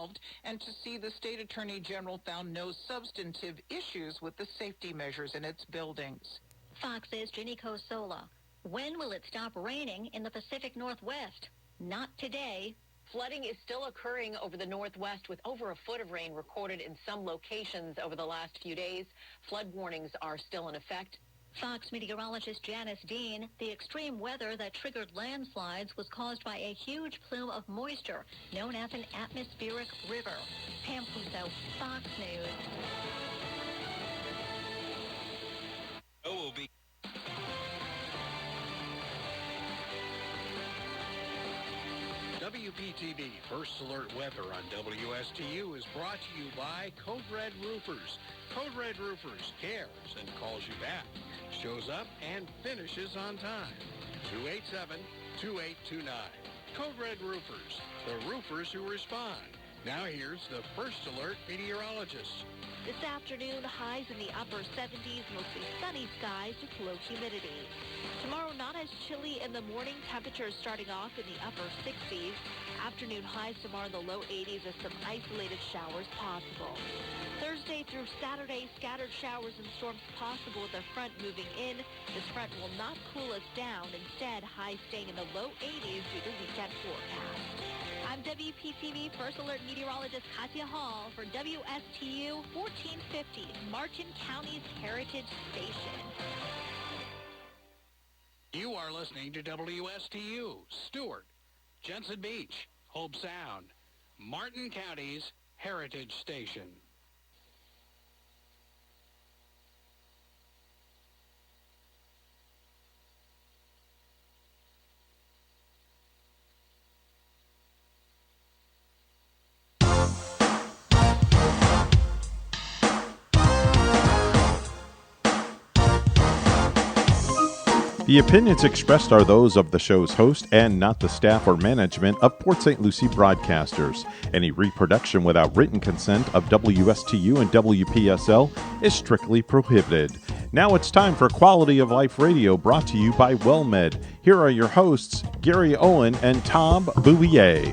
resolved and to see the state attorney general found no substantive issues with the safety measures in its buildings. Fox's Ginny Cosola. When will it stop raining in the Pacific Northwest? Not today. Flooding is still occurring over the Northwest with over a foot of rain recorded in some locations over the last few days. Flood warnings are still in effect. Fox meteorologist Janice Dean, the extreme weather that triggered landslides was caused by a huge plume of moisture known as an atmospheric river. Pam Puso, Fox News. WPTV First Alert Weather on WSTU is brought to you by Code Red Roofers. Code Red Roofers cares and calls you back. Shows up and finishes on time. 287-2829. Code Red Roofers, the roofers who respond. Now here's the First Alert meteorologist. This afternoon, highs in the upper 70s, mostly sunny skies with low humidity. Tomorrow, not as chilly in the morning, temperatures starting off in the upper 60s. Afternoon highs tomorrow in the low 80s as some isolated showers possible. Thursday through Saturday, scattered showers and storms possible with a front moving in. This front will not cool us down. Instead, highs staying in the low 80s due to weekend forecast. I'm WPTV First Alert meteorologist Katya Hall for WSTU 1450, Martin County's Heritage Station. You are listening to WSTU, Stuart, Jensen Beach, Hope Sound, Martin County's Heritage Station. The opinions expressed are those of the show's host and not the staff or management of Port St. Lucie Broadcasters. Any reproduction without written consent of WSTU and WPSL is strictly prohibited. Now it's time for Quality of Life Radio, brought to you by WellMed. Here are your hosts, Gary Owen and Tom Bouvier.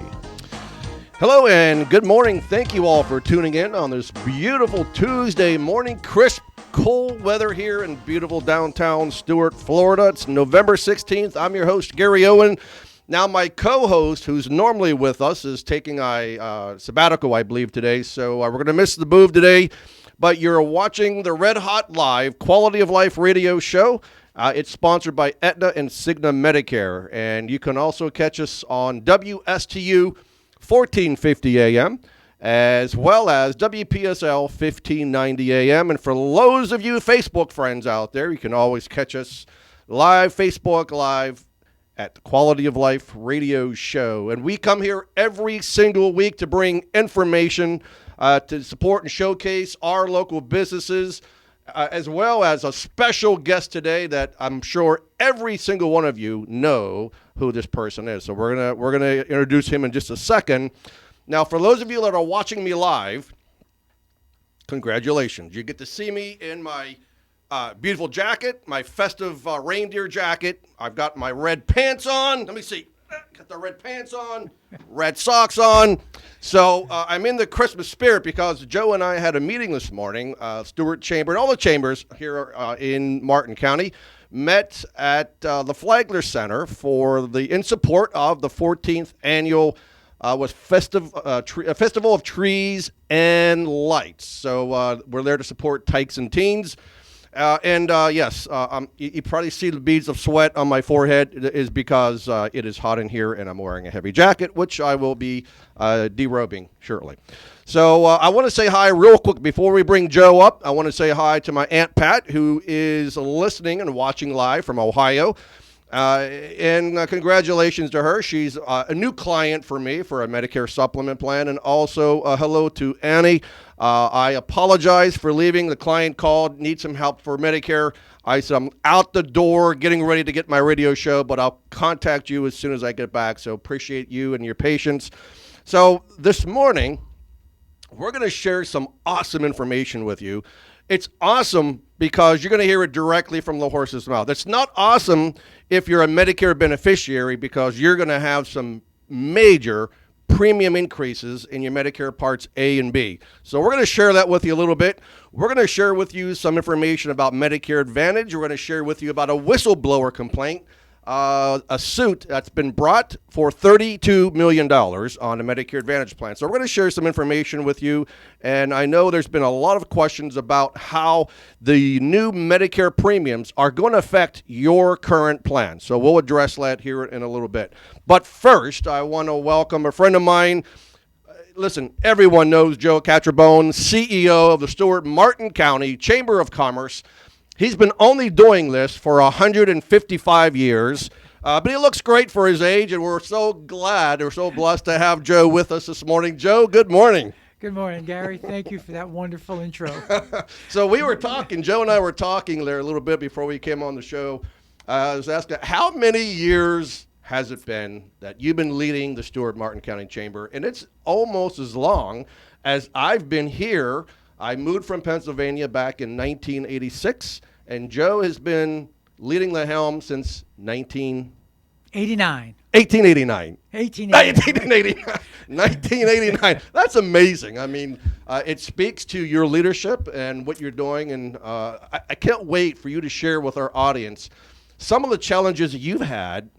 Hello and good morning. Thank you all for tuning in on this beautiful Tuesday morning. Crisp, cold weather here in beautiful downtown Stuart, Florida. It's November 16th. I'm your host, Gary Owen. Now, my co-host, who's normally with us, is taking a sabbatical, I believe, today. So we're going to miss the booth today. But you're watching the Red Hot Live Quality of Life radio show. It's sponsored by Aetna and Cigna Medicare. And you can also catch us on WSTU 1450 AM. As well as WPSL 1590 AM. And for those of you Facebook friends out there, you can always catch us live, Facebook Live, at the Quality of Life radio show. And we come here every single week to bring information to support and showcase our local businesses, as well as a special guest today that I'm sure every single one of you know who this person is. So we're gonna introduce him in just a second. Now, for those of you that are watching me live, congratulations. You get to see me in my beautiful jacket, my festive reindeer jacket. I've got my red pants on. Let me see. Got the red pants on, red socks on. So I'm in the Christmas spirit because Joe and I had a meeting this morning. Stuart Chamber and all the chambers here in Martin County met at the Flagler Center in support of the 14th annual was Festival of Trees and Lights. So we're there to support tykes and teens. Yes, you probably see the beads of sweat on my forehead. It is because it is hot in here and I'm wearing a heavy jacket, which I will be derobing shortly. So I want to say hi real quick before we bring Joe up. I want to say hi to my Aunt Pat, who is listening and watching live from Ohio. Congratulations to her. She's a new client for me for a Medicare supplement plan. And also hello to Annie. I apologize for leaving. The client called, needs some help for Medicare. I said, I'm out the door getting ready to get my radio show, but I'll contact you as soon as I get back. So appreciate you and your patience. So this morning, we're going to share some awesome information with you. It's awesome because you're going to hear it directly from the horse's mouth. It's not awesome if you're a Medicare beneficiary because you're going to have some major premium increases in your Medicare Parts A and B. So we're going to share that with you a little bit. We're going to share with you some information about Medicare Advantage. We're going to share with you about a whistleblower complaint, a suit that's been brought for $32 million on the Medicare Advantage plan. So we're going to share some information with you. And I know there's been a lot of questions about how the new Medicare premiums are going to affect your current plan. So we'll address that here in a little bit. But first, I want to welcome a friend of mine. Listen, everyone knows JOE CATRAMBONE, CEO of the Stuart Martin County Chamber of Commerce. He's been only doing this for 155 years, but he looks great for his age, and we're so glad, we're so blessed to have Joe with us this morning. Joe, good morning. Good morning, Gary. Thank you for that wonderful intro. So we were talking, Joe and I were talking there a little bit before we came on the show. I was asking, how many years has it been that you've been leading the Stuart Martin County Chamber? And it's almost as long as I've been here. I moved from Pennsylvania back in 1986, and Joe has been leading the helm since 1889. 1989. That's amazing. I mean, it speaks to your leadership and what you're doing, and I can't wait for you to share with our audience some of the challenges that you've had,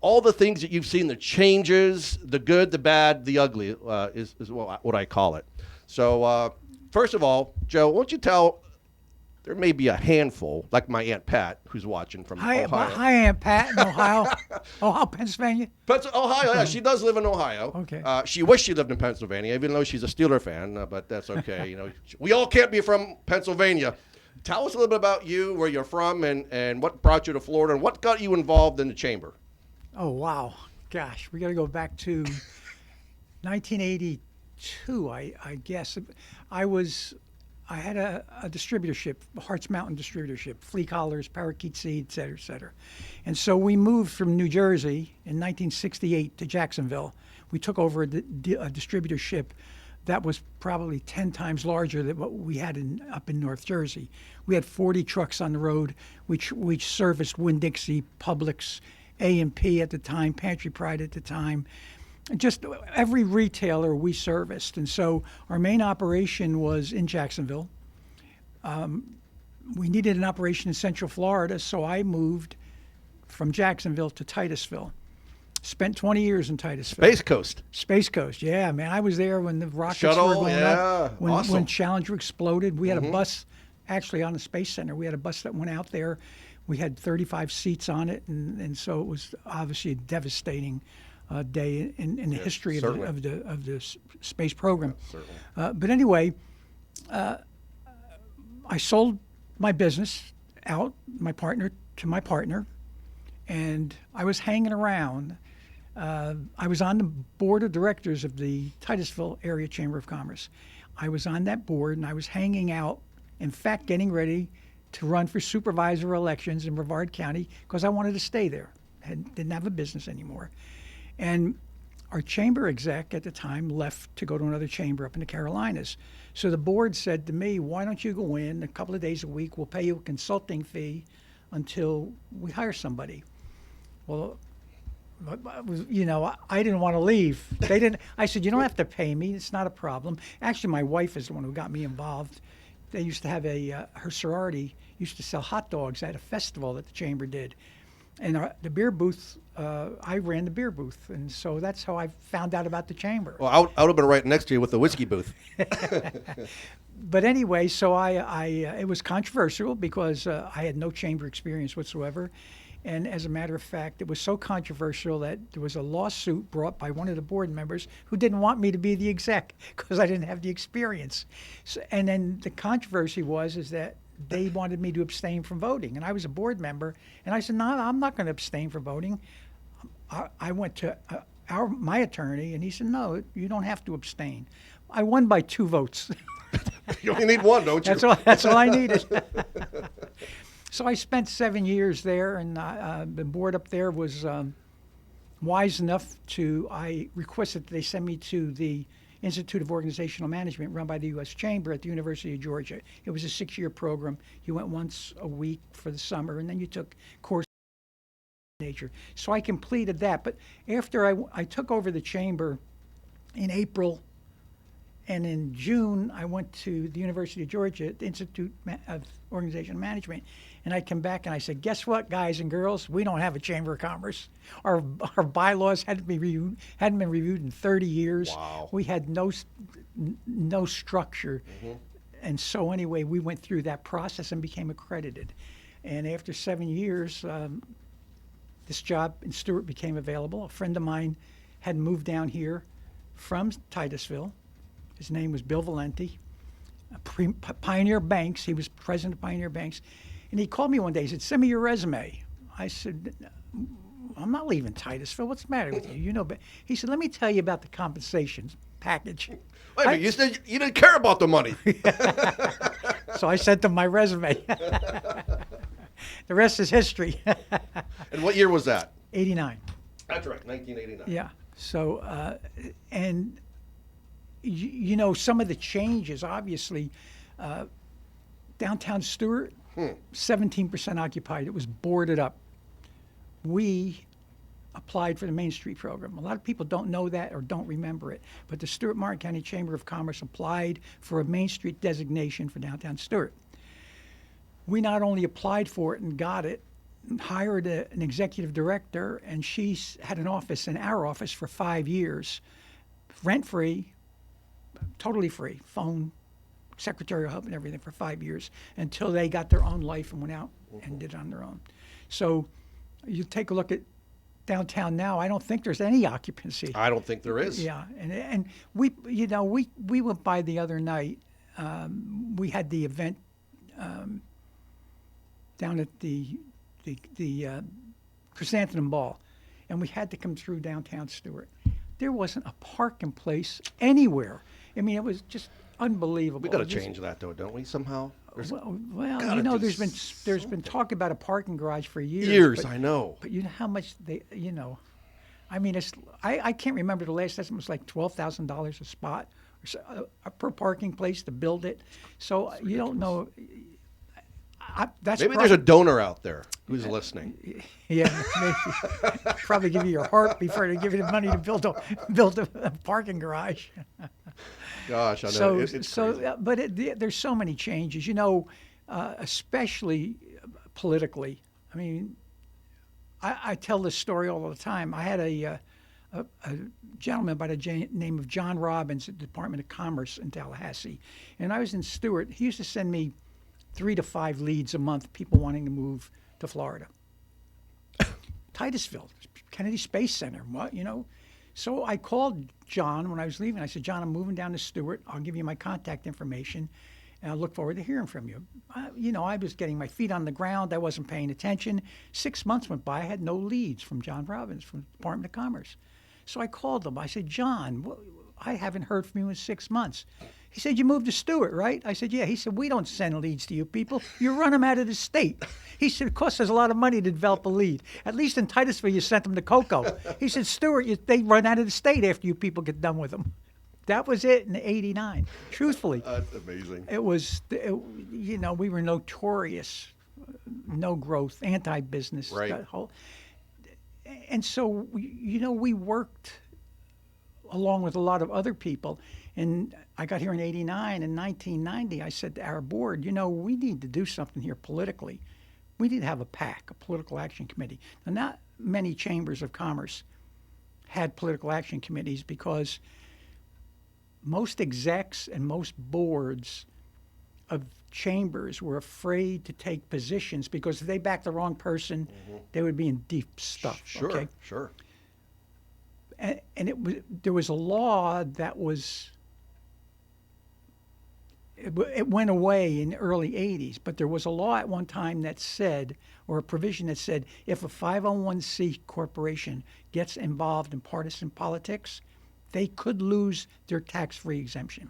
all the things that you've seen, the changes, the good, the bad, the ugly, is what I call it. So, first of all, Joe, won't you tell, there may be a handful, like my Aunt Pat, who's watching from Ohio. Hi, Aunt Pat in Ohio. Ohio, Pennsylvania? Ohio, yeah. She does live in Ohio. Okay. She wished she lived in Pennsylvania, even though she's a Steeler fan, but that's okay. You know, we all can't be from Pennsylvania. Tell us a little bit about you, where you're from, and what brought you to Florida, and what got you involved in the chamber. Oh, wow. Gosh, we got to go back to 1982, I guess. I had a distributorship, Harts Mountain distributorship, flea collars, parakeet seed, et cetera, et cetera. And so we moved from New Jersey in 1968 to Jacksonville. We took over a distributorship that was probably 10 times larger than what we had up in North Jersey. We had 40 trucks on the road, which serviced Winn-Dixie, Publix, A&P at the time, Pantry Pride at the time. Just every retailer we serviced. And so our main operation was in Jacksonville. We needed an operation in Central Florida, so I moved from Jacksonville to Titusville. Spent 20 years in Titusville. Space Coast, yeah, man. I was there when the rockets Shuttle, were going up. Awesome. When Challenger exploded. We had a bus, actually on the Space Center. We had a bus that went out there. We had 35 seats on it, and so it was obviously a devastating day in the history of the space program. But anyway, I sold my business out, my partner, and I was hanging around. I was on the board of directors of the Titusville Area Chamber of Commerce. I was on that board, and I was hanging out, in fact, getting ready to run for supervisor elections in Brevard County because I wanted to stay there. Didn't have a business anymore. And our chamber exec at the time left to go to another chamber up in the Carolinas. So the board said to me, why don't you go in a couple of days a week? We'll pay you a consulting fee until we hire somebody. Well, you know, I didn't want to leave. They didn't. I said, you don't have to pay me. It's not a problem. Actually, my wife is the one who got me involved. They used to have her sorority used to sell hot dogs at a festival that the chamber did. And the beer booth, I ran the beer booth. And so that's how I found out about the chamber. Well, I would have been right next to you with the whiskey booth. But anyway, so it was controversial because I had no chamber experience whatsoever. And as a matter of fact, it was so controversial that there was a lawsuit brought by one of the board members who didn't want me to be the exec because I didn't have the experience. So, and then the controversy is that they wanted me to abstain from voting. And I was a board member. And I said, no, I'm not going to abstain from voting. I went to my attorney, and he said, no, you don't have to abstain. I won by 2 votes. You only need 1, don't you? That's all I needed. So I spent 7 years there, and the board up there was wise enough I requested that they send me to the Institute of Organizational Management run by the U.S. Chamber at the University of Georgia. It was a 6-year program. You went once a week for the summer, and then you took courses in nature. So I completed that. But after I took over the chamber in April. And in June, I went to the University of Georgia, the Institute of Organizational Management, and I came back and I said, guess what, guys and girls? We don't have a Chamber of Commerce. Our bylaws hadn't been reviewed in 30 years. Wow. We had no structure. And so anyway, we went through that process and became accredited. And after 7 years, this job in Stuart became available. A friend of mine had moved down here from Titusville. His name was Bill Valenti, Pioneer Banks. He was president of Pioneer Banks. And he called me one day. He said, send me your resume. I said, I'm not leaving Titusville. What's the matter with you? You know, but he said, let me tell you about the compensation package. Wait a minute, you said you didn't care about the money. So I sent him my resume. The rest is history. And what year was that? 89. That's right, 1989. Yeah. So, and you know, some of the changes, obviously, downtown Stuart, 17% occupied. It was boarded up. We applied for the Main Street program. A lot of people don't know that or don't remember it, but the Stuart Martin County Chamber of Commerce applied for a Main Street designation for downtown Stuart. We not only applied for it and got it, hired an executive director, and she had an office in our office for 5 years, rent-free, totally free, phone, secretarial help and everything for 5 years until they got their own life and went out and did it on their own. So you take a look at downtown now, I don't think there's any occupancy. I don't think there is. Yeah, and we, you know, we went by the other night. We had the event down at the Chrysanthemum Ball, and we had to come through downtown Stuart. There wasn't a parking place anywhere. I mean, it was just unbelievable. We got to change that, though, don't we? Somehow. Well, you know, there's been talk about a parking garage for years. Years, but, I know. But you know how much they, you know, I mean, I can't remember the last estimate was like $12,000 a spot or so, per parking place to build it. So you don't know. Maybe there's a donor out there who's listening. Yeah, maybe. Probably give you your heart before they give you the money to build a parking garage. Gosh, I know. It's crazy. But there's so many changes, you know, especially politically. I mean, I tell this story all the time. I had a gentleman by the name of John Robbins at the Department of Commerce in Tallahassee, and I was in Stuart. He used to send me 3 to 5 leads a month, people wanting to move to Florida. Titusville, Kennedy Space Center, what, you know. So I called John when I was leaving. I said, John, I'm moving down to Stuart. I'll give you my contact information, and I look forward to hearing from you. You know, I was getting my feet on the ground. I wasn't paying attention. 6 months went by. I had no leads from John Robbins from the Department of Commerce. So I called him. I said, John, I haven't heard from you in 6 months. He said, you moved to Stuart, right? I said, yeah. He said, we don't send leads to you people. You run them out of the state. He said, it costs us a lot of money to develop a lead. At least in Titusville, you sent them to Cocoa. He said, Stuart, they run out of the state after you people get done with them. That was it in '89. Truthfully. That's amazing. It was, you know, we were notorious, no growth, anti-business. Right. And so, you know, we worked along with a lot of other people. And I got here in '89. In 1990, I said to our board, you know, we need to do something here politically. We need to have a PAC, a political action committee. Now, not many chambers of commerce had political action committees because most execs and most boards of chambers were afraid to take positions because if they backed the wrong person, they would be in deep stuff. Sure, okay? sure. And there was a law that it went away in the early 80s, but there was a law at one time that said, or a provision that said, if a 501c corporation gets involved in partisan politics, they could lose their tax-free exemption.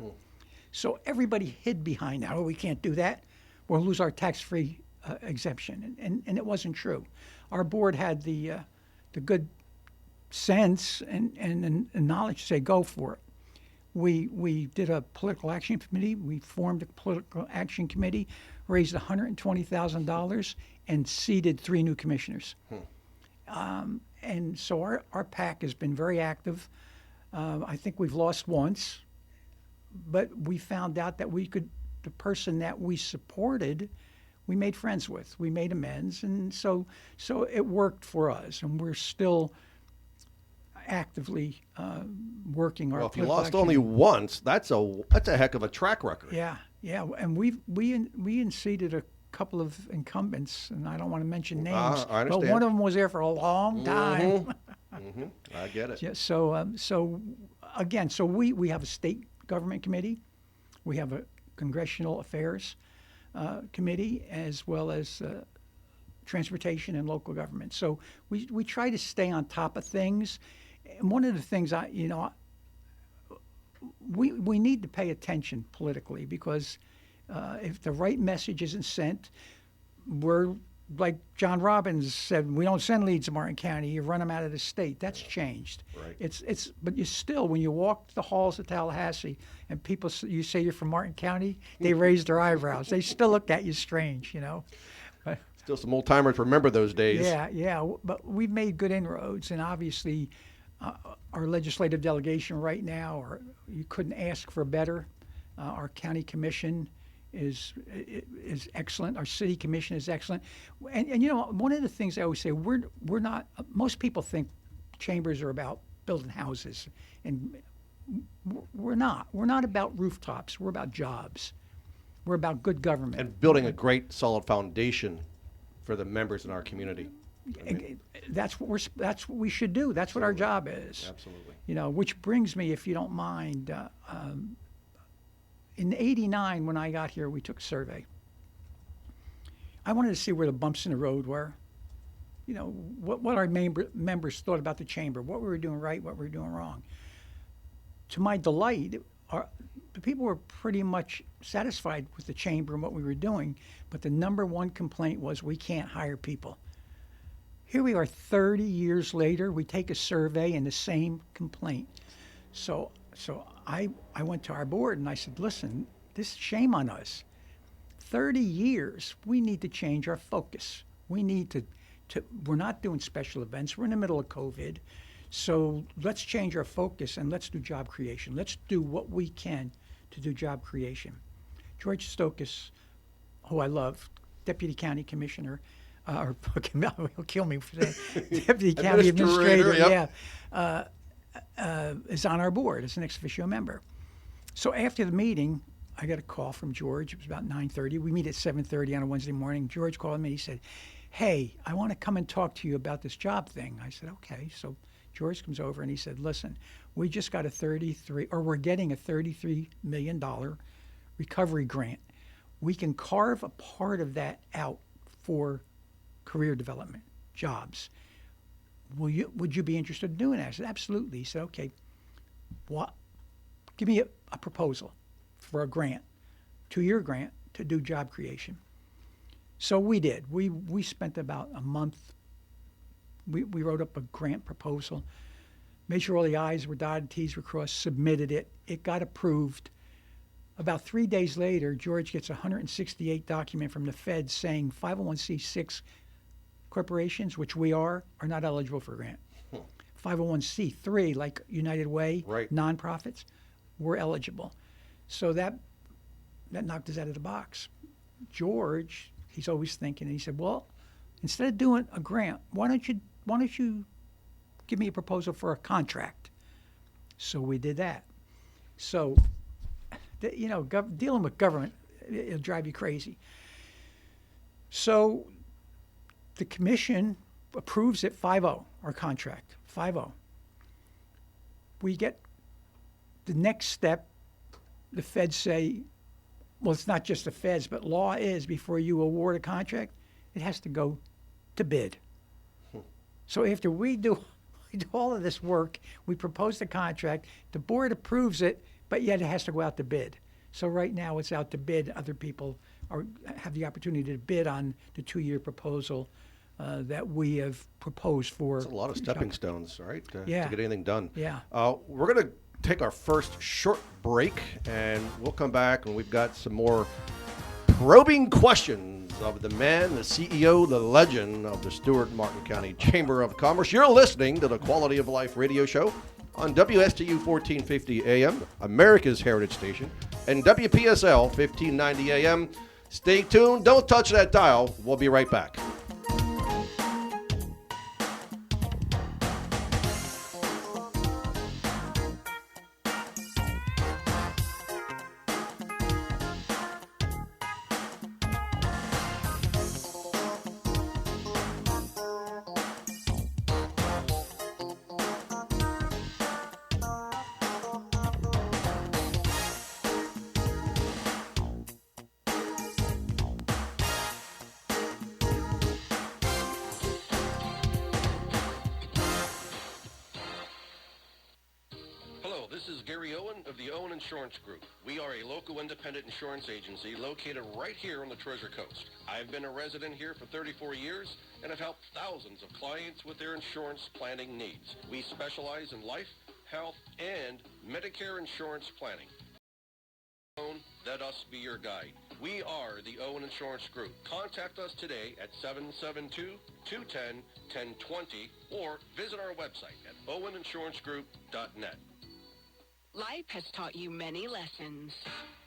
So everybody hid behind that. Oh, we can't do that. We'll lose our tax-free exemption. And it wasn't true. Our board had the good sense and knowledge to say, go for it. We did a political action committee. We formed a political action committee, raised $120,000, and seated 3 new commissioners. And so our PAC has been very active. I think we've lost once, but we found out that the person that we supported, we made friends with, we made amends, and so it worked for us, and we're still actively working our. Well, if you political lost action. only once, that's a heck of a track record. Yeah, and we unseated a couple of incumbents, and I don't want to mention names, I understand. but one of them was there for a long time. I get it. Yeah, so again, we have a state government committee, we have a congressional affairs committee, as well as transportation and local government. So we try to stay on top of things. And one of the things we need to pay attention politically, because if the right message isn't sent, we're like John Robbins said, we don't send leads to Martin County. You run them out of the state. That's changed. Right. But you still, when you walk the halls of Tallahassee and people, you say you're from Martin County, they raise their eyebrows. They still look at you strange, But, Still some old timers remember those days. yeah. But we've made good inroads, and obviously, our legislative delegation right now, or you couldn't ask for better. Our county commission is excellent. Our city commission is excellent. And one of the things I always say, we're not. Most people think chambers are about building houses, and we're not. We're not about rooftops. We're about jobs. We're about good government And building a great, solid foundation for the members in our community. That's what we should do. That's what our job is. Absolutely. Which brings me, if you don't mind, in '89 when I got here, we took a survey. I wanted to see where the bumps in the road were. What our members thought about the chamber, what we were doing right, what we were doing wrong. To my delight, the people were pretty much satisfied with the chamber and what we were doing, but the number one complaint was we can't hire people. Here we are 30 years later, we take a survey and the same complaint. So I went to our board and I said, listen, this is shame on us. 30 years, we need to change our focus. We need to we're not doing special events. We're in the middle of COVID. So let's change our focus and let's do job creation. Let's do what we can to do job creation. George Stokas, who I love, Deputy County Commissioner, he'll kill me for saying Deputy County Administrator, yep. is on our board as an ex officio member. So after the meeting, I got a call from George. It was about 9:30. We meet at 7:30 on a Wednesday morning. George called me. He said, hey, I want to come and talk to you about this job thing. I said, okay. So George comes over and he said, listen, we just got we're getting a $33 million recovery grant. We can carve a part of that out for career development, jobs. Would you be interested in doing that? I said, absolutely. He said, okay, give me a proposal for a grant, 2-year grant to do job creation. So we did. We spent about a month. We wrote up a grant proposal, made sure all the I's were dotted, T's were crossed, submitted it. It got approved. About 3 days later, George gets a 168 document from the Fed saying 501c6 corporations, which we are not eligible for a grant. 501c3, like United Way, right, nonprofits, we're eligible. So that knocked us out of the box. George, he's always thinking, and he said, well, instead of doing a grant, why don't you give me a proposal for a contract? So we did that. So, dealing with government, it'll drive you crazy. So the commission approves it 5-0, our contract, 5-0. We get the next step, the feds say, well, it's not just the feds, but law is before you award a contract, it has to go to bid. So after we do all of this work, we propose the contract, the board approves it, but yet it has to go out to bid. So right now it's out to bid. Other people have the opportunity to bid on the 2-year proposal that we have proposed for. It's a lot of stepping stones, right, to get anything done. Yeah. We're going to take our first short break, and we'll come back, and we've got some more probing questions of the man, the CEO, the legend of the Stuart Martin County Chamber of Commerce. You're listening to the Quality of Life radio show on WSTU 1450 AM, America's Heritage Station, and WPSL 1590 AM. Stay tuned. Don't touch that dial. We'll be right back. This is Gary Owen of the Owen Insurance Group. We are a local independent insurance agency located right here on the Treasure Coast. I've been a resident here for 34 years and have helped thousands of clients with their insurance planning needs. We specialize in life, health, and Medicare insurance planning. Let us be your guide. We are the Owen Insurance Group. Contact us today at 772-210-1020 or visit our website at oweninsurancegroup.net. Life has taught you many lessons.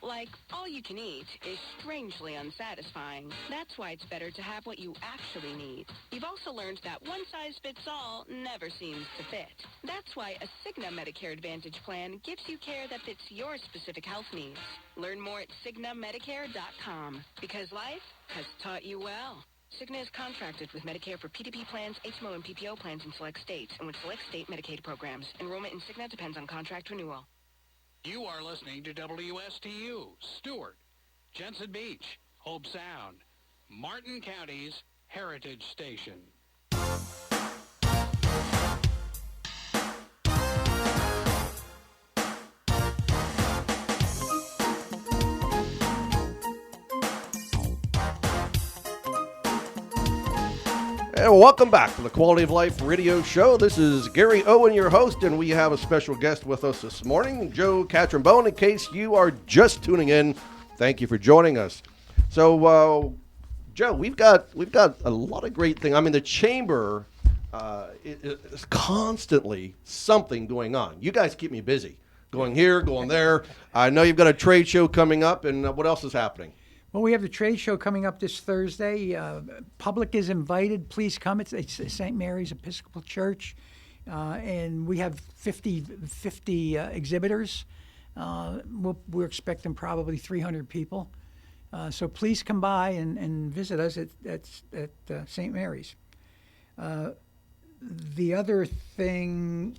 Like, all you can eat is strangely unsatisfying. That's why it's better to have what you actually need. You've also learned that one size fits all never seems to fit. That's why a Cigna Medicare Advantage plan gives you care that fits your specific health needs. Learn more at CignaMedicare.com, because life has taught you well. Cigna is contracted with Medicare for PDP plans, HMO, and PPO plans in select states, and with select state Medicaid programs. Enrollment in Cigna depends on contract renewal. You are listening to WSTU, Stuart, Jensen Beach, Hope Sound, Martin County's Heritage Station. And welcome back to the Quality of Life Radio Show. This is Gary Owen, your host, and we have a special guest with us this morning, JOE CATRAMBONE. In case you are just tuning in, thank you for joining us. So, Joe, we've got a lot of great things. I mean, the chamber is constantly something going on. You guys keep me busy, going here, going there. I know you've got a trade show coming up, and what else is happening? Well, we have the trade show coming up this Thursday. Public is invited. Please come. It's St. Mary's Episcopal Church, and we have 50 exhibitors. We're expecting probably 300 people. So please come by and visit us at St. Mary's. The other thing,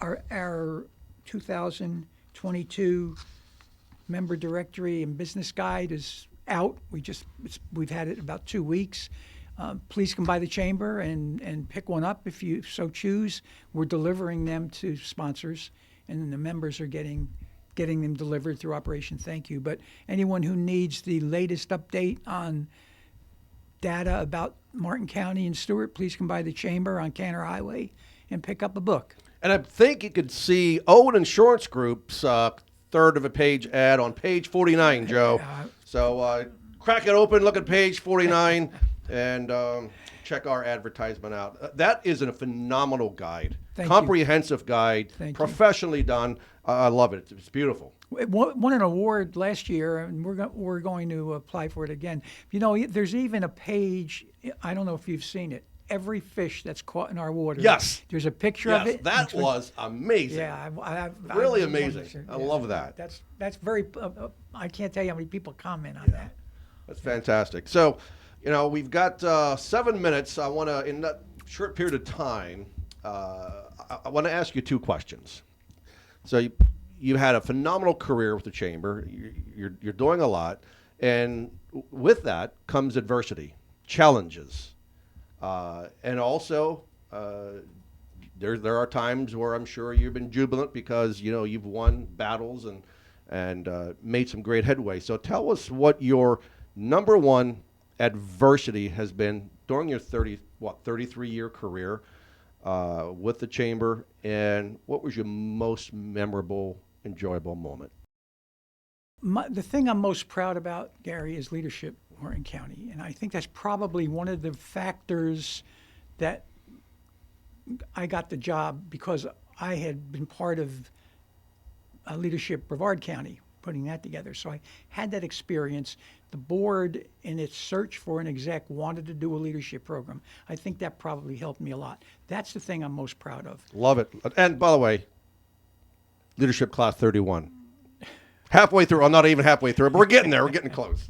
our 2022 member directory and business guide is out. We've had it about 2 weeks. Please come by the chamber and pick one up if you so choose. We're delivering them to sponsors, and the members are getting them delivered through Operation Thank You. But anyone who needs the latest update on data about Martin County and Stuart, please come by the chamber on Canner Highway and pick up a book. And I think you could see Owen Insurance Group's third of a page ad on page 49, Joe. So crack it open, look at page 49, and check our advertisement out. That is a phenomenal guide, comprehensive guide, professionally done. I love it. It's beautiful. It won an award last year, and we're going to apply for it again. You know, there's even a page, I don't know if you've seen it, every fish that's caught in our water. Yes. There's a picture of it. That was amazing. Yeah. Really amazing. I love that. That's very, I can't tell you how many people comment on that. That's fantastic. So, you know, we've got 7 minutes. I want to, in that short period of time, I want to ask you two questions. So you had a phenomenal career with the chamber. You're doing a lot. And with that comes adversity, challenges. And also, there are times where I'm sure you've been jubilant because, you know, you've won battles and made some great headway. So tell us what your number one adversity has been during your 33-year career with the chamber, and what was your most memorable, enjoyable moment? The thing I'm most proud about, Gary, is leadership in Martin County. And I think that's probably one of the factors that I got the job, because I had been part of leadership Brevard County, putting that together. So I had that experience. The board, in its search for an exec, wanted to do a leadership program. I think that probably helped me a lot. That's the thing I'm most proud of. Love it. And by the way, leadership class 31. Halfway through. I'm not even halfway through, but we're getting there. We're getting close.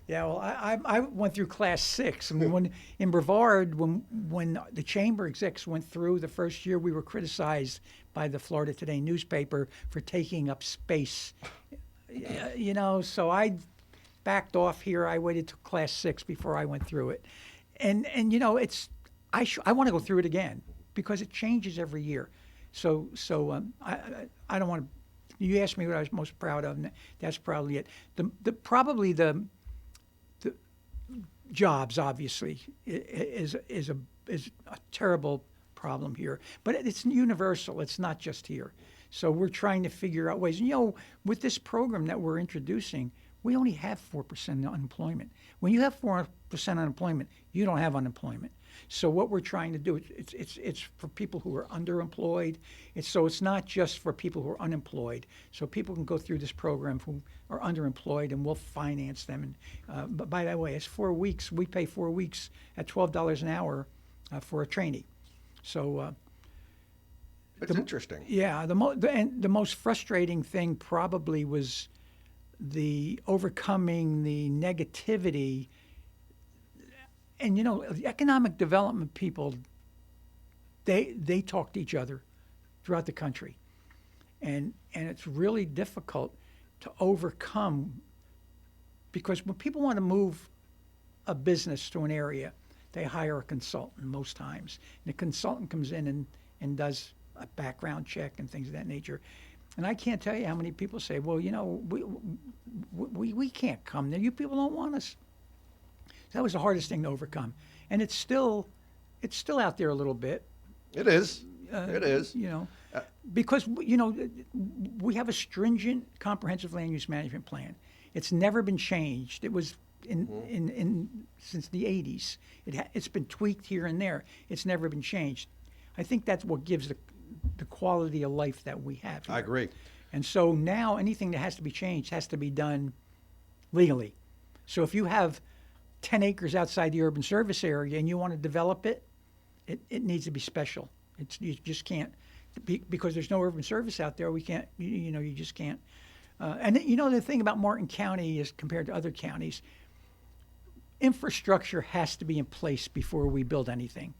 Yeah, well, I went through class 6. I mean, when in Brevard, when the chamber execs went through the first year, we were criticized by the Florida Today newspaper for taking up space. You know, so I backed off here. I waited till class 6 before I went through it, and you know, I want to go through it again because it changes every year. So I don't want to. You asked me what I was most proud of, and that's probably it. Probably the jobs, obviously, is a terrible problem here, but it's universal. It's not just here. So we're trying to figure out ways. You know, with this program that we're introducing, we only have 4% unemployment. When you have 4% unemployment, you don't have unemployment. So what we're trying to do, it's for people who are underemployed. So it's not just for people who are unemployed. So people can go through this program who are underemployed, and we'll finance them. And but by the way, it's 4 weeks. We pay 4 weeks at $12 an hour for a trainee. So it's interesting. Yeah, the most frustrating thing probably was the overcoming the negativity. And you know, the economic development people, they talk to each other throughout the country, and it's really difficult to overcome, because when people want to move a business to an area, they hire a consultant most times. And the consultant comes in and does a background check and things of that nature. And I can't tell you how many people say, well, you know, we can't come there. You people don't want us. That was the hardest thing to overcome. And it's still out there a little bit. It is. It is. You know, because, you know, we have a stringent comprehensive land use management plan. It's never been changed. It was in since the 80s. It's been tweaked here and there. It's never been changed. I think that's what gives the quality of life that we have here. I agree. And so now anything that has to be changed has to be done legally. So if you have 10 acres outside the urban service area and you want to develop it, it needs to be special. You just can't, because there's no urban service out there. We can't, you know, you just can't. And you know, the thing about Martin County is, compared to other counties, infrastructure has to be in place before we build anything.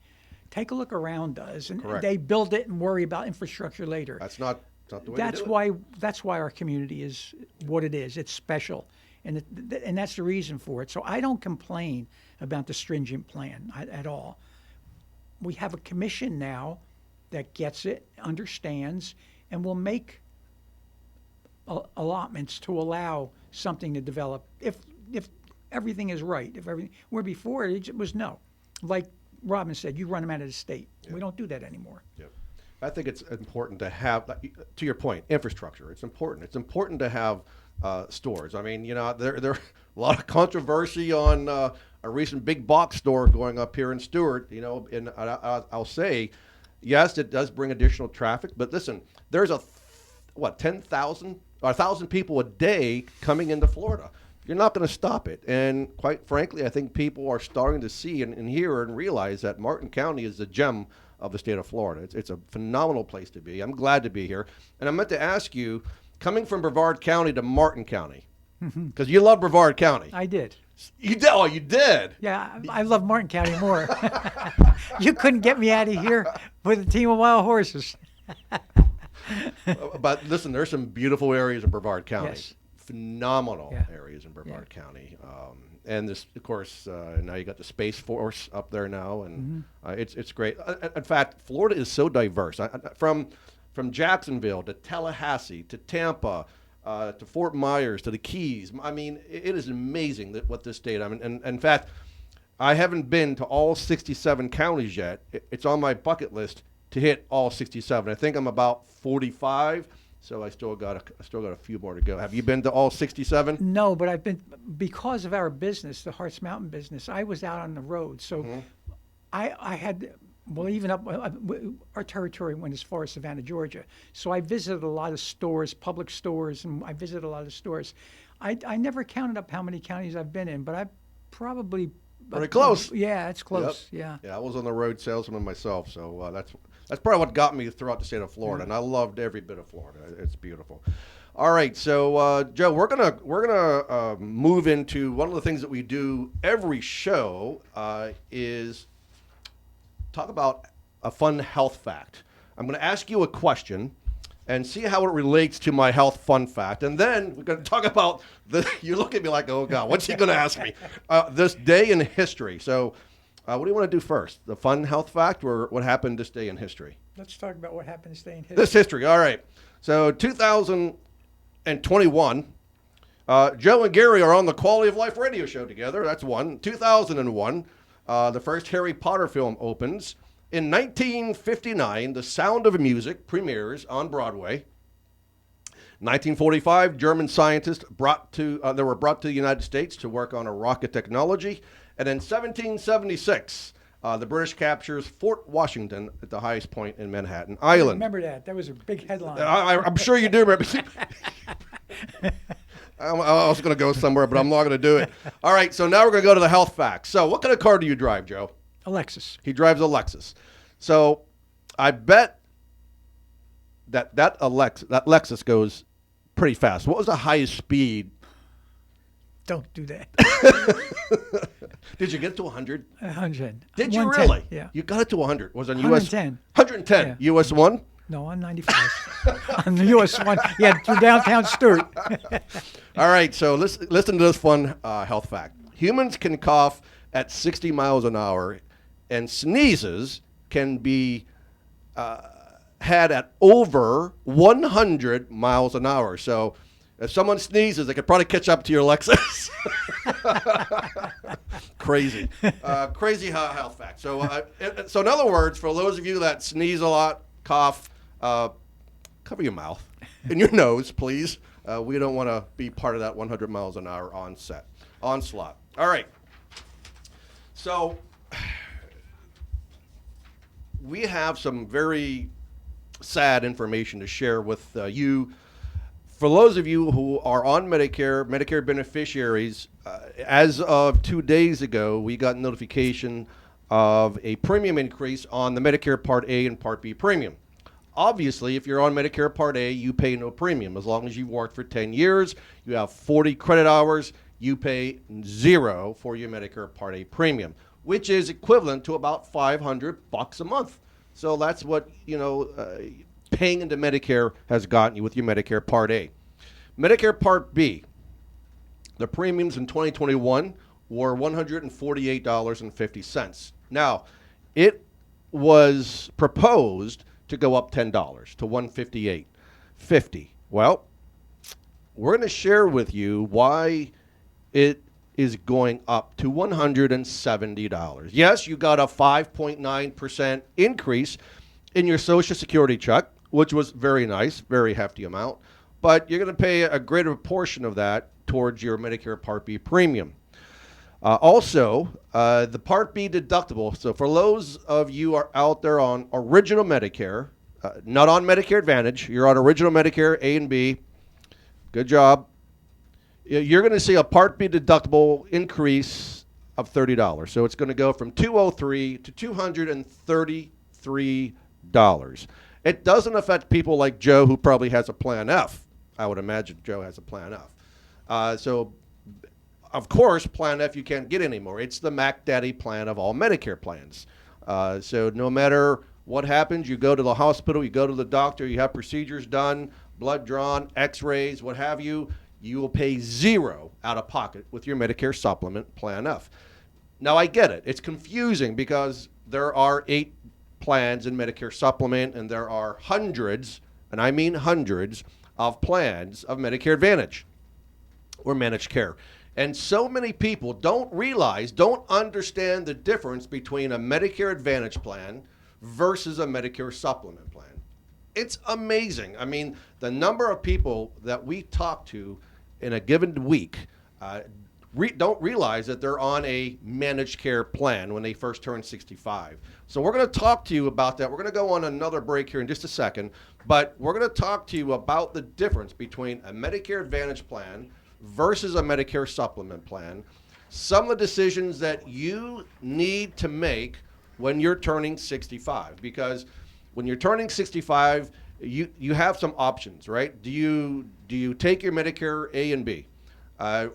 Take a look around us, and Correct. They build it and worry about infrastructure later. That's not the way That's to do why it. that's why our community is what it is. It's special, and that's the reason for it. So I don't complain about the stringent plan at all. We have a commission now that gets it, understands, and will make allotments to allow something to develop if everything is right. Where before it was no. Like Robin said, you run them out of the state. Yeah. We don't do that anymore. Yeah. I think it's important to have, to your point, infrastructure. It's important. It's important to have stores. I mean, you know, there a lot of controversy on a recent big box store going up here in Stuart. You know, and I'll say, yes, it does bring additional traffic. But listen, there's 10,000 or 1,000 people a day coming into Florida. You're not going to stop it. And quite frankly, I think people are starting to see and hear and realize that Martin County is the gem of the state of Florida. It's a phenomenal place to be. I'm glad to be here. And I meant to ask you, coming from Brevard County to Martin County, because you love Brevard County. I did. You did? Oh, you did? Yeah, I love Martin County more. You couldn't get me out of here with a team of wild horses. But listen, there's some beautiful areas in Brevard County. Yes. Phenomenal areas in Brevard County. And this, of course, now you got the Space Force up there now, and it's great. In fact, Florida is so diverse. From Jacksonville to Tallahassee to Tampa to Fort Myers to the Keys. I mean, it is amazing what this state. I mean, and in fact, I haven't been to all 67 counties yet. It's on my bucket list to hit all 67. I think I'm about 45. So I still got a few more to go. Have you been to all 67? No, but I've been, because of our business, the Harts Mountain business. I was out on the road, so I had, Well, even our territory went as far as Savannah, Georgia. So I visited a lot of stores, public stores, and I visited a lot of stores. I never counted up how many counties I've been in, but I probably Pretty close. Yeah, it's close. Yeah. Yeah, I was on the road salesman myself, so that's probably what got me throughout the state of Florida, and I loved every bit of Florida. It's beautiful. All right, so Joe, we're gonna move into one of the things that we do every show is talk about a fun health fact. I'm going to ask you a question and see how it relates to my health fun fact, and then we're going to talk about you look at me like, oh God, what's he going to ask me? This day in history. So, what do you want to do first? The fun health fact, or what happened this day in history? Let's talk about what happened this day in history. This history. All right. So 2021, Joe and Gary are on the Quality of Life radio show together. That's one. 2001, the first Harry Potter film opens. In 1959, The Sound of Music premieres on Broadway. 1945, German scientists were brought to the United States to work on a rocket technology. And in 1776, the British captures Fort Washington at the highest point in Manhattan Island. I remember that. That was a big headline. I'm sure you do remember. I was going to go somewhere, but I'm not going to do it. All right, so now we're going to go to the health facts. So what kind of car do you drive, Joe? A Lexus. He drives a Lexus. So I bet that Lexus goes pretty fast. What was the highest speed? Don't do that. Did you get it to 100? 100. Did you really? Yeah. You got it to 100. Was it on 110. 110. Yeah. US 1? No, on 95. On the US 1. Yeah, through downtown Stuart. All right, so listen to this fun health fact. Humans can cough at 60 miles an hour, and sneezes can be had at over 100 miles an hour. So if someone sneezes, they could probably catch up to your Lexus. Crazy. Crazy health fact. So in other words, for those of you that sneeze a lot, cough, cover your mouth and your nose, please. We don't want to be part of that 100 miles an hour onslaught. All right. So we have some very sad information to share with you. For those of you who are on Medicare beneficiaries, as of 2 days ago, we got notification of a premium increase on the Medicare Part A and Part B premium. Obviously, if you're on Medicare Part A, you pay no premium. As long as you've worked for 10 years, you have 40 credit hours, you pay $0 for your Medicare Part A premium, which is equivalent to about $500 a month. So that's what, paying into Medicare has gotten you with your Medicare Part A. Medicare Part B, the premiums in 2021 were $148.50. Now, it was proposed to go up $10 to $158.50. Well, we're going to share with you why it is going up to $170. Yes, you got a 5.9% increase in your Social Security check, which was very nice, very hefty amount, but you're going to pay a greater portion of that towards your Medicare Part B premium. Also, the Part B deductible. So for those of you are out there on original Medicare, not on Medicare Advantage, you're on original Medicare A and B, good job. You're going to see a Part B deductible increase of $30. So it's going to go from $203 to $233. It doesn't affect people like Joe, who probably has a Plan F. I would imagine Joe has a Plan F. So, of course, Plan F you can't get anymore. It's the Mac Daddy plan of all Medicare plans. So no matter what happens, you go to the hospital, you go to the doctor, you have procedures done, blood drawn, x-rays, what have you, you will pay $0 out of pocket with your Medicare supplement Plan F. Now, I get it. It's confusing because there are 8 plans in Medicare supplement, and there are hundreds, and I mean hundreds, of plans of Medicare Advantage or managed care. And so many people don't understand the difference between a Medicare Advantage plan versus a Medicare supplement plan. It's amazing. I mean, the number of people that we talk to in a given week don't realize that they're on a managed care plan when they first turn 65. So we're going to talk to you about that. We're going to go on another break here in just a second, but we're going to talk to you about the difference between a Medicare Advantage plan versus a Medicare supplement plan, some of the decisions that you need to make when you're turning 65, because when you're turning 65, you have some options, right? Do you take your Medicare A and B?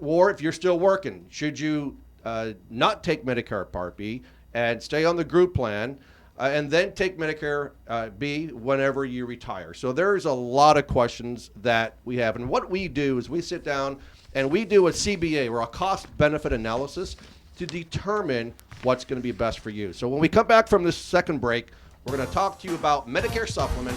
Or if you're still working, should you not take Medicare Part B and stay on the group plan and then take Medicare B whenever you retire? So there's a lot of questions that we have. And what we do is we sit down and we do a CBA, or a cost-benefit analysis, to determine what's going to be best for you. So when we come back from this second break, we're going to talk to you about Medicare Supplement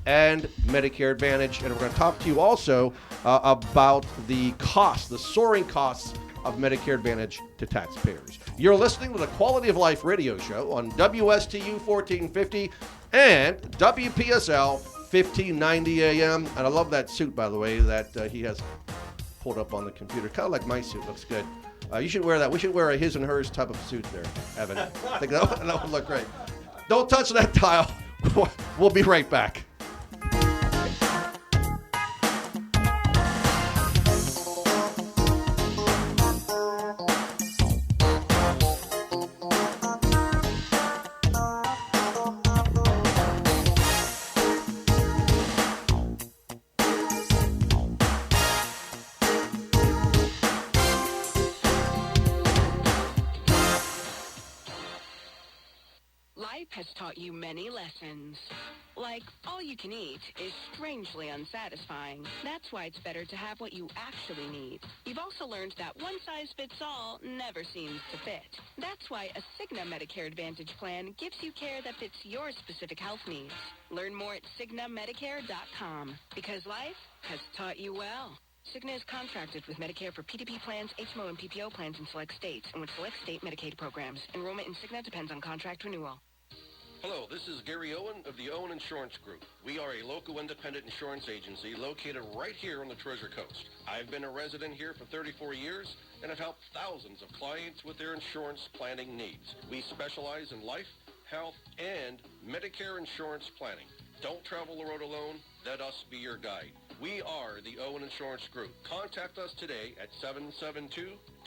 and Medicare Advantage, and we're going to talk to you also about the costs, the soaring costs of Medicare Advantage to taxpayers. You're listening to the Quality of Life radio show on WSTU 1450 and WPSL 1590 AM. And I love that suit, by the way, that he has pulled up on the computer. Kind of like my suit. Looks good. You should wear that. We should wear a his and hers type of suit there, Evan. I think that would look great. Don't touch that dial. We'll be right back. Life has taught you many lessons. Like, all you can eat is strangely unsatisfying. That's why it's better to have what you actually need. You've also learned that one size fits all never seems to fit. That's why a Cigna Medicare Advantage plan gives you care that fits your specific health needs. Learn more at CignaMedicare.com, because life has taught you well. Cigna is contracted with Medicare for PDP plans, HMO, and PPO plans in select states, and with select state Medicaid programs. Enrollment in Cigna depends on contract renewal. Hello, this is Gary Owen of the Owen Insurance Group. We are a local independent insurance agency located right here on the Treasure Coast. I've been a resident here for 34 years and have helped thousands of clients with their insurance planning needs. We specialize in life, health, and Medicare insurance planning. Don't travel the road alone. Let us be your guide. We are the Owen Insurance Group. Contact us today at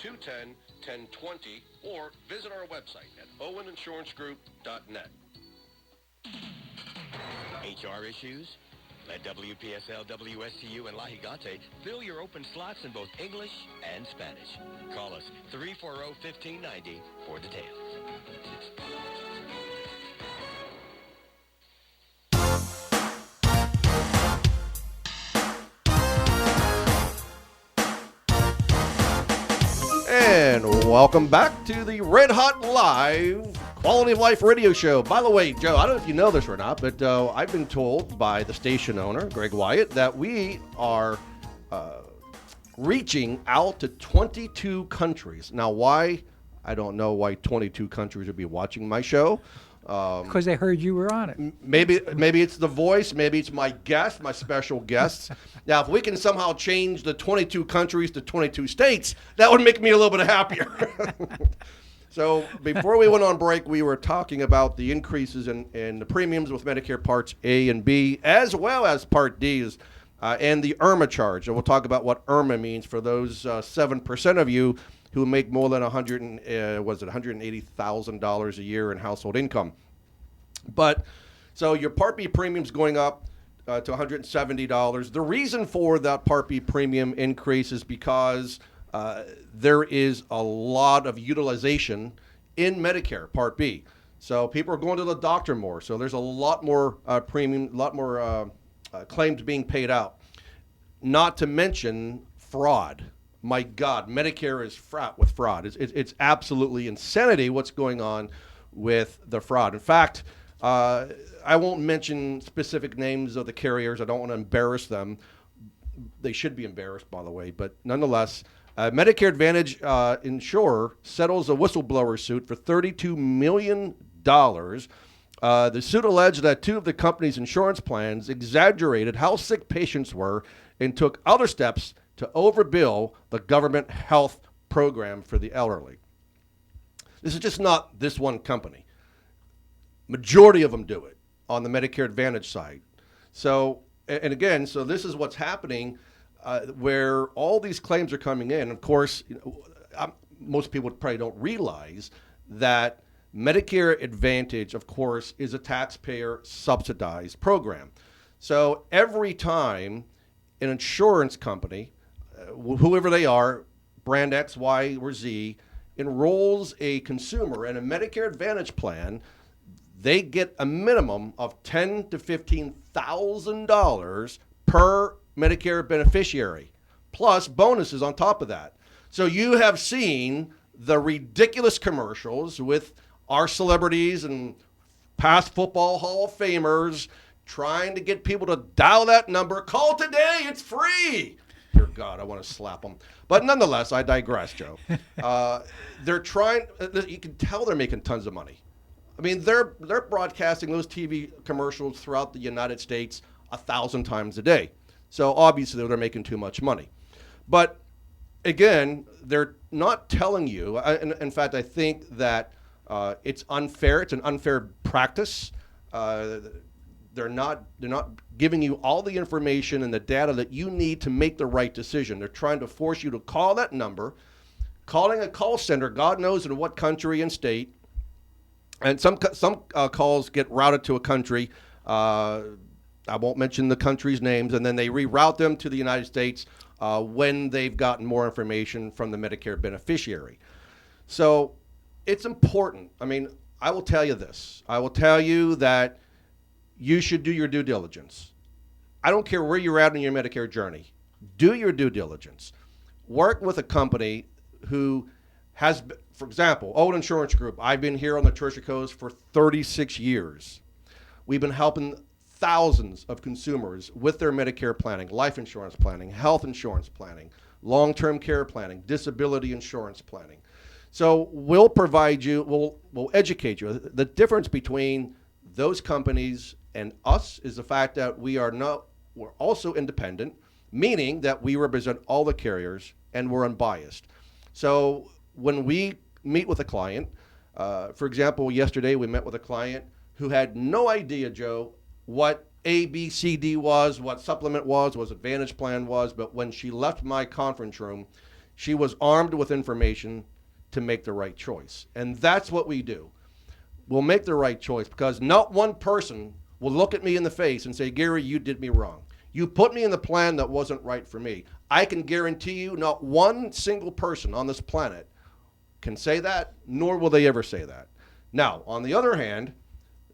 772-210-1020 or visit our website at oweninsurancegroup.net. HR issues? Let WPSL, WSTU, and La Gigante fill your open slots in both English and Spanish. Call us 340-1590 for details. And welcome back to the Red Hot Live Quality of Life radio show. By the way, Joe, I don't know if you know this or not, but I've been told by the station owner, Greg Wyatt, that we are reaching out to 22 countries. Now, why? I don't know why 22 countries would be watching my show. Because they heard you were on it. Maybe it's the voice. Maybe it's my guest, my special guests. Now, if we can somehow change the 22 countries to 22 states, that would make me a little bit happier. So before we went on break, we were talking about the increases in the premiums with Medicare Parts A and B, as well as Part D's, and the IRMA charge. And we'll talk about what IRMA means for those 7% of you who make more than $180,000 a year in household income. But so your Part B premium's going up to $170. The reason for that Part B premium increase is because there is a lot of utilization in Medicare Part B. So people are going to the doctor more. So there's a lot more premium, a lot more claims being paid out. Not to mention fraud. My God, Medicare is fraught with fraud. It's absolutely insanity what's going on with the fraud. In fact, I won't mention specific names of the carriers. I don't want to embarrass them. They should be embarrassed, by the way. But nonetheless, Medicare Advantage insurer settles a whistleblower suit for $32 million. The suit alleged that two of the company's insurance plans exaggerated how sick patients were and took other steps to overbill the government health program for the elderly. This is just not this one company. Majority of them do it on the Medicare Advantage side. So, and again, so this is what's happening where all these claims are coming in. Of course, most people probably don't realize that Medicare Advantage, of course, is a taxpayer subsidized program. So every time an insurance company, whoever they are, brand X, Y, or Z, enrolls a consumer in a Medicare Advantage plan, they get a minimum of $10,000 to $15,000 per Medicare beneficiary, plus bonuses on top of that. So you have seen the ridiculous commercials with our celebrities and past football Hall of Famers trying to get people to dial that number. Call today, it's free. Dear God, I want to slap them. But nonetheless, I digress, Joe. They're trying, you can tell they're making tons of money. I mean, they're broadcasting those TV commercials throughout the United States 1,000 times a day. So obviously they're making too much money. But again, they're not telling you, in fact, I think that it's unfair. It's an unfair practice. They're not giving you all the information and the data that you need to make the right decision. They're trying to force you to call that number, calling a call center, God knows in what country and state. And some calls get routed to a country. I won't mention the country's names, and then they reroute them to the United States when they've gotten more information from the Medicare beneficiary. So it's important. I mean, I will tell you this. I will tell you that you should do your due diligence. I don't care where you're at in your Medicare journey. Do your due diligence. Work with a company who has, for example, Old Insurance Group. I've been here on the Treasure Coast for 36 years. We've been helping thousands of consumers with their Medicare planning, life insurance planning, health insurance planning, long-term care planning, disability insurance planning. So we'll provide you, we'll educate you. The difference between those companies and us is the fact that we're also independent, meaning that we represent all the carriers and we're unbiased. So when we meet with a client, for example, yesterday we met with a client who had no idea, Joe, what ABCD was, what supplement was, what Advantage Plan was, but when she left my conference room, she was armed with information to make the right choice. And that's what we do. We'll make the right choice because not one person will look at me in the face and say, Gary, you did me wrong. You put me in the plan that wasn't right for me. I can guarantee you not one single person on this planet can say that, nor will they ever say that. Now, on the other hand,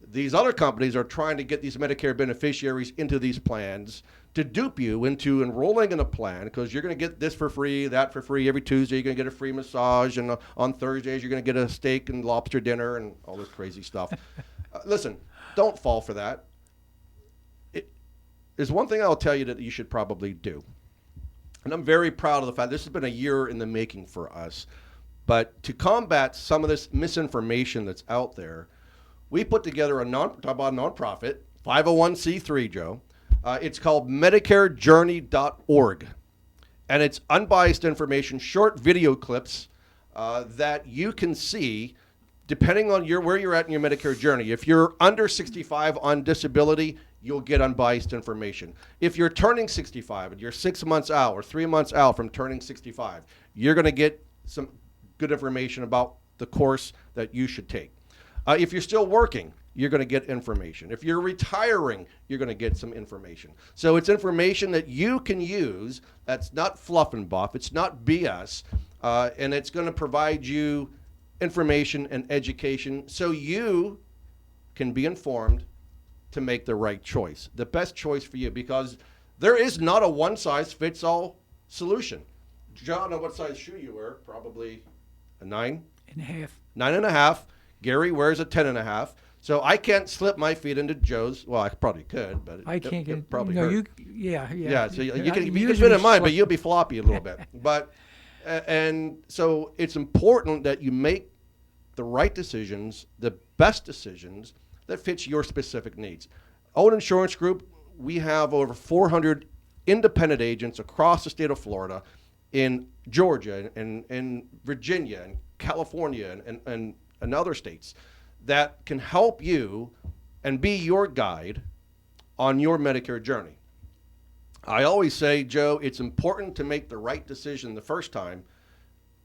these other companies are trying to get these Medicare beneficiaries into these plans to dupe you into enrolling in a plan because you're going to get this for free, that for free. Every Tuesday you're going to get a free massage, and on Thursdays you're going to get a steak and lobster dinner and all this crazy stuff. Listen, don't fall for that. There's one thing I'll tell you that you should probably do. And I'm very proud of the fact this has been a year in the making for us. But to combat some of this misinformation that's out there, we put together a nonprofit, 501c3, Joe. It's called MedicareJourney.org. And it's unbiased information, short video clips that you can see depending on where you're at in your Medicare journey. If you're under 65 on disability, you'll get unbiased information. If you're turning 65 and you're 6 months out or 3 months out from turning 65, you're going to get some good information about the course that you should take. If you're still working, you're going to get information. If you're retiring, you're going to get some information. So it's information that you can use that's not fluff and buff. It's not BS. And it's going to provide you information and education so you can be informed to make the right choice, the best choice for you, because there is not a one-size-fits-all solution. John, I don't know what size shoe you wear, probably a 9.5. 9.5. Gary wears a 10.5. So I can't slip my feet into Joe's. Well, I probably could, but I can't get probably no. hurt. Yeah. So you can fit in mine, but you'll be floppy a little bit. But and so it's important that you make the right decisions, the best decisions that fits your specific needs. Old Insurance Group, we have over 400 independent agents across the state of Florida. in Georgia and Virginia and California and other states that can help you and be your guide on your Medicare journey. I always say, Joe, it's important to make the right decision the first time,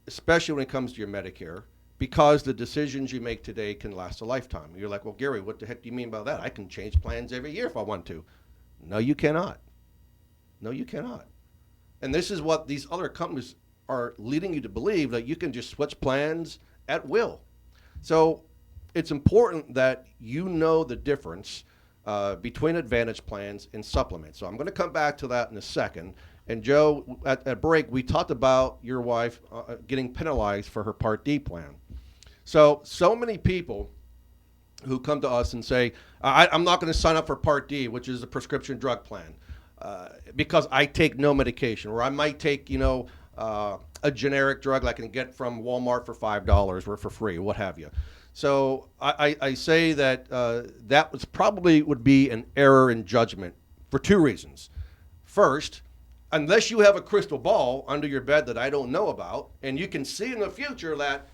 especially when it comes to your Medicare, because the decisions you make today can last a lifetime. You're like, well, Gary, what the heck do you mean by that? I can change plans every year if I want to. No, you cannot. No, you cannot. And this is what these other companies are leading you to believe, that you can just switch plans at will. So it's important that you know the difference between Advantage plans and supplements. So I'm going to come back to that in a second. And Joe, at break, we talked about your wife getting penalized for her Part D plan. So many people who come to us and say, I'm not going to sign up for Part D, which is a prescription drug plan, because I take no medication, or I might take, a generic drug like I can get from Walmart for $5 or for free, what have you. So I say that that would be an error in judgment for two reasons. First, unless you have a crystal ball under your bed that I don't know about, and you can see in the future that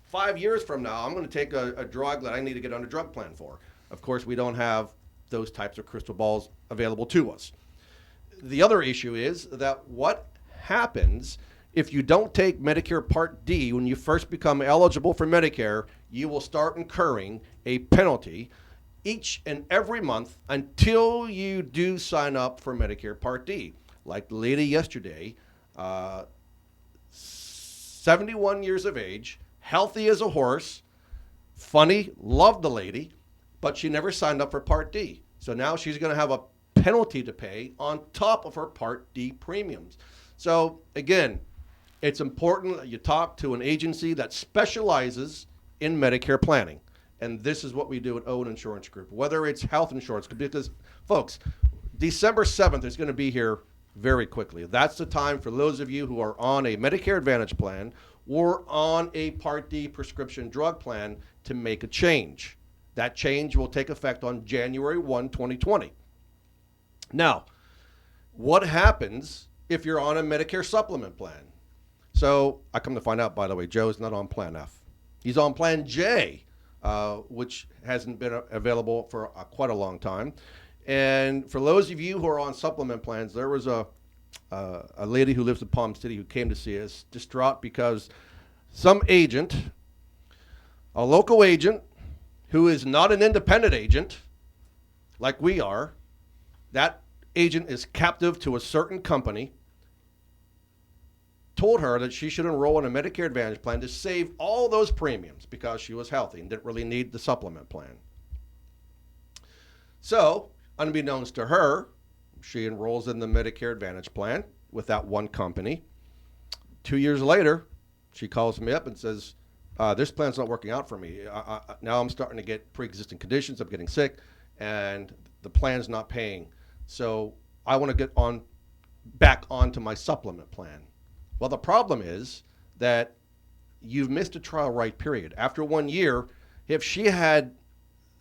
5 years from now, I'm going to take a drug that I need to get on a drug plan for. Of course, we don't have those types of crystal balls available to us. The other issue is that what happens if you don't take Medicare Part D when you first become eligible for Medicare, you will start incurring a penalty each and every month until you do sign up for Medicare Part D. Like the lady yesterday, 71 years of age, healthy as a horse, funny, loved the lady, but she never signed up for Part D. So now she's going to have a penalty to pay on top of her Part D premiums. So again, it's important that you talk to an agency that specializes in Medicare planning. And this is what we do at Owen Insurance Group, whether it's health insurance, because, folks, December 7th is going to be here very quickly. That's the time for those of you who are on a Medicare Advantage plan or on a Part D prescription drug plan to make a change. That change will take effect on January 1, 2020. Now, what happens if you're on a Medicare supplement plan? So I come to find out, by the way, Joe's not on Plan F. He's on Plan J, which hasn't been available for quite a long time. And for those of you who are on supplement plans, there was a lady who lives in Palm City who came to see us, distraught because some agent, a local agent, who is not an independent agent like we are, that agent is captive to a certain company, told her that she should enroll in a Medicare Advantage plan to save all those premiums because she was healthy and didn't really need the supplement plan. So, unbeknownst to her, she enrolls in the Medicare Advantage plan with that one company. 2 years later, she calls me up and says, this plan's not working out for me. Now I'm starting to get pre-existing conditions. I'm getting sick, and the plan's not paying. So I want to get back onto my supplement plan. Well, the problem is that you've missed a trial right period. After 1 year, if she had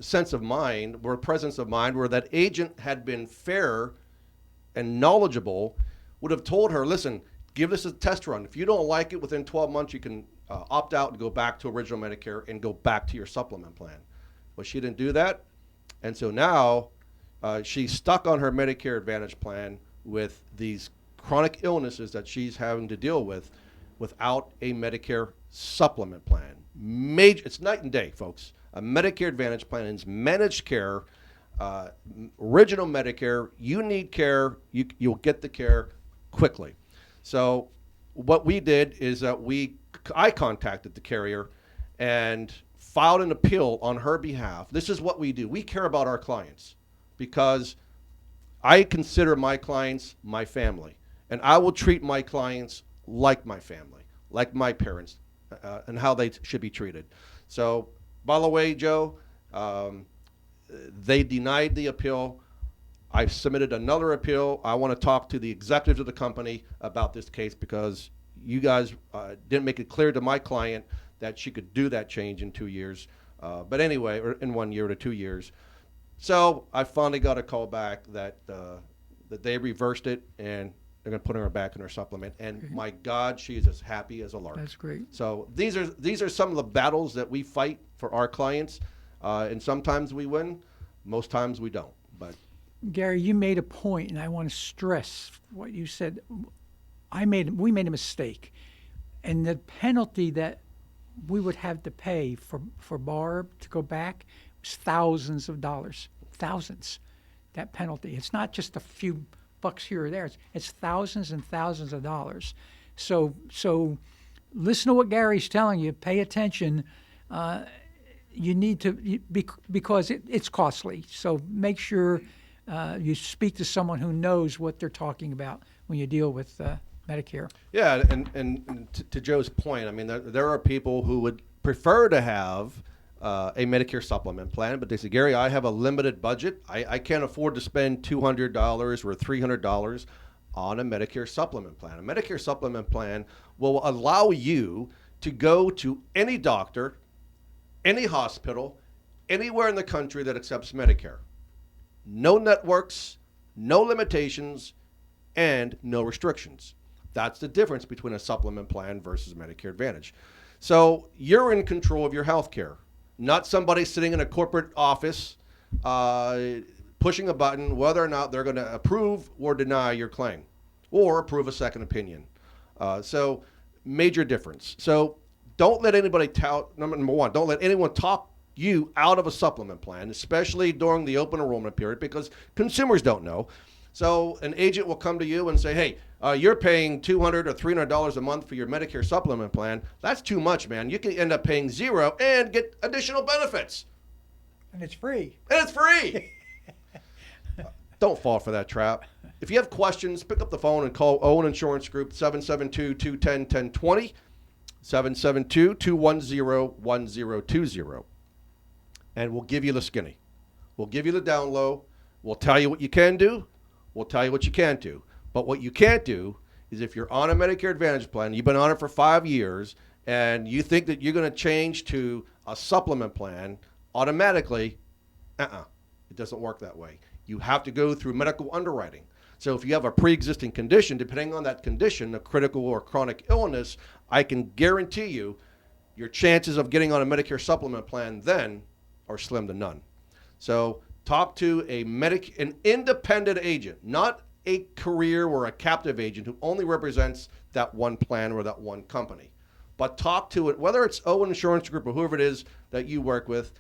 sense of mind or presence of mind where that agent had been fair and knowledgeable, would have told her, listen, give this a test run. If you don't like it, within 12 months, you can opt out and go back to original Medicare and go back to your supplement plan. Well, she didn't do that. And so now she's stuck on her Medicare Advantage plan with these chronic illnesses that she's having to deal with without a Medicare supplement plan. It's night and day, folks. A Medicare Advantage plan is managed care, original Medicare. You need care, you'll get the care quickly. So what we did is that I contacted the carrier and filed an appeal on her behalf. This is what we do. We care about our clients because I consider my clients my family. And I will treat my clients like my family, like my parents, and how they should be treated. So, by the way, Joe, they denied the appeal. I've submitted another appeal. I want to talk to the executives of the company about this case because you guys didn't make it clear to my client that she could do that change in 2 years. But anyway, or in 1 year to 2 years. So I finally got a call back that they reversed it, and they're going to put her back in her supplement. And my God, she is as happy as a lark. That's great. So these are some of the battles that we fight for our clients. And sometimes we win, most times we don't. But Gary, you made a point, and I want to stress what you said. We made a mistake, and the penalty that we would have to pay for Barb to go back was thousands of dollars, thousands. That penalty. It's not just a few bucks here or there. It's thousands and thousands of dollars. So listen to what Gary's telling you. Pay attention. You need to, because it's costly. So make sure you speak to someone who knows what they're talking about when you deal with Medicare. yeah, and to Joe's point, I mean, there are people who would prefer to have a Medicare supplement plan, but they say, Gary, I have a limited budget. I can't afford to spend $200 or $300 on a Medicare supplement plan. A Medicare supplement plan will allow you to go to any doctor, any hospital, anywhere in the country that accepts Medicare. No networks, no limitations, and no restrictions. That's the difference between a supplement plan versus Medicare Advantage. So you're in control of your health care. Not somebody sitting in a corporate office pushing a button whether or not they're going to approve or deny your claim or approve a second opinion. So major difference. So don't let anybody number one, don't let anyone talk you out of a supplement plan, especially during the open enrollment period, because consumers don't know. So an agent will come to you and say, hey, you're paying $200 or $300 a month for your Medicare supplement plan. That's too much, man. You can end up paying zero and get additional benefits. And it's free. And it's free. Don't fall for that trap. If you have questions, pick up the phone and call Owen Insurance Group, 772-210-1020, 772-210-1020. And we'll give you the skinny. We'll give you the down low. We'll tell you what you can do. We'll tell you what you can't do. But what you can't do is if you're on a Medicare Advantage plan, you've been on it for 5 years, and you think that you're going to change to a supplement plan automatically, it doesn't work that way. You have to go through medical underwriting. So if you have a pre-existing condition, depending on that condition, a critical or chronic illness, I can guarantee you your chances of getting on a Medicare supplement plan then are slim to none. So talk to an independent agent, not a career or a captive agent who only represents that one plan or that one company. But talk to it, whether it's Owen Insurance Group or whoever it is that you work with.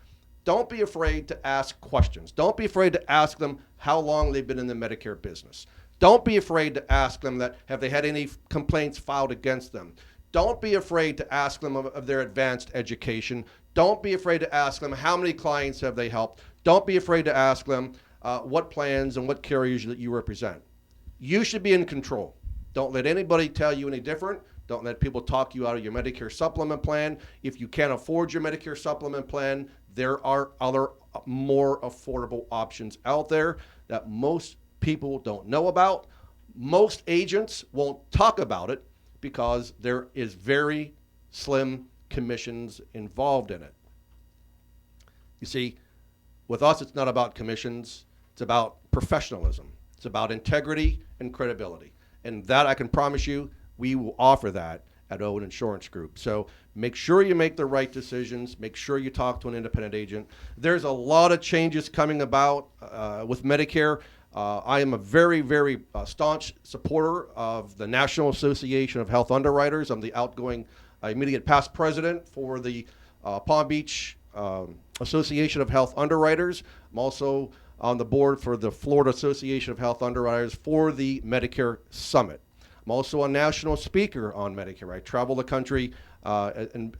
Don't be afraid to ask questions. Don't be afraid to ask them how long they've been in the Medicare business. Don't be afraid to ask them that have they had any complaints filed against them. Don't be afraid to ask them of their advanced education. Don't be afraid to ask them how many clients have they helped. Don't be afraid to ask them what plans and what carriers that you represent. You should be in control. Don't let anybody tell you any different. Don't let people talk you out of your Medicare supplement plan. If you can't afford your Medicare supplement plan, there are other more affordable options out there that most people don't know about. Most agents won't talk about it because there is very slim commissions involved in it. You see, with us, it's not about commissions. It's about professionalism. It's about integrity and credibility. And that, I can promise you, we will offer that at Owen Insurance Group. So make sure you make the right decisions. Make sure you talk to an independent agent. There's a lot of changes coming about with Medicare. I am a very, very staunch supporter of the National Association of Health Underwriters. I'm the outgoing immediate past president for the Palm Beach Association of Health Underwriters. I'm also on the board for the Florida Association of Health Underwriters for the Medicare Summit. I'm also a national speaker on Medicare. I travel the country and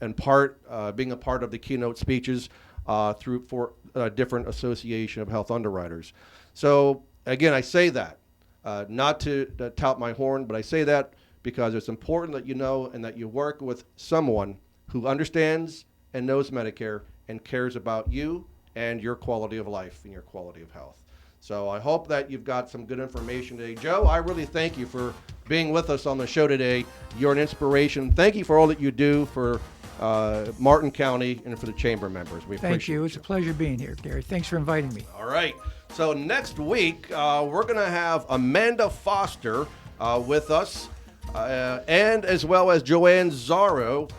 being a part of the keynote speeches for a different association of health underwriters. So again, I say that not to tout my horn, but I say that because it's important that you know and that you work with someone who understands and knows Medicare and cares about you and your quality of life and your quality of health. So I hope that you've got some good information today. Joe, I really thank you for being with us on the show today. You're an inspiration. Thank you for all that you do for Martin County and for the chamber members. We appreciate it. Thank you. It's a pleasure being here, Gary. Thanks for inviting me. All right. So next week, we're going to have Amanda Foster with us. And as well as Joanne Zaro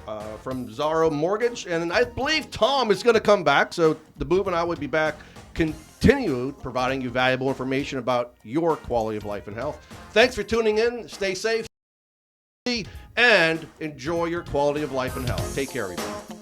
from Zaro Mortgage. And I believe Tom is going to come back, so the Boob and I will be back, continue providing you valuable information about your quality of life and health. Thanks for tuning in. Stay safe and enjoy your quality of life and health. Take care, everybody.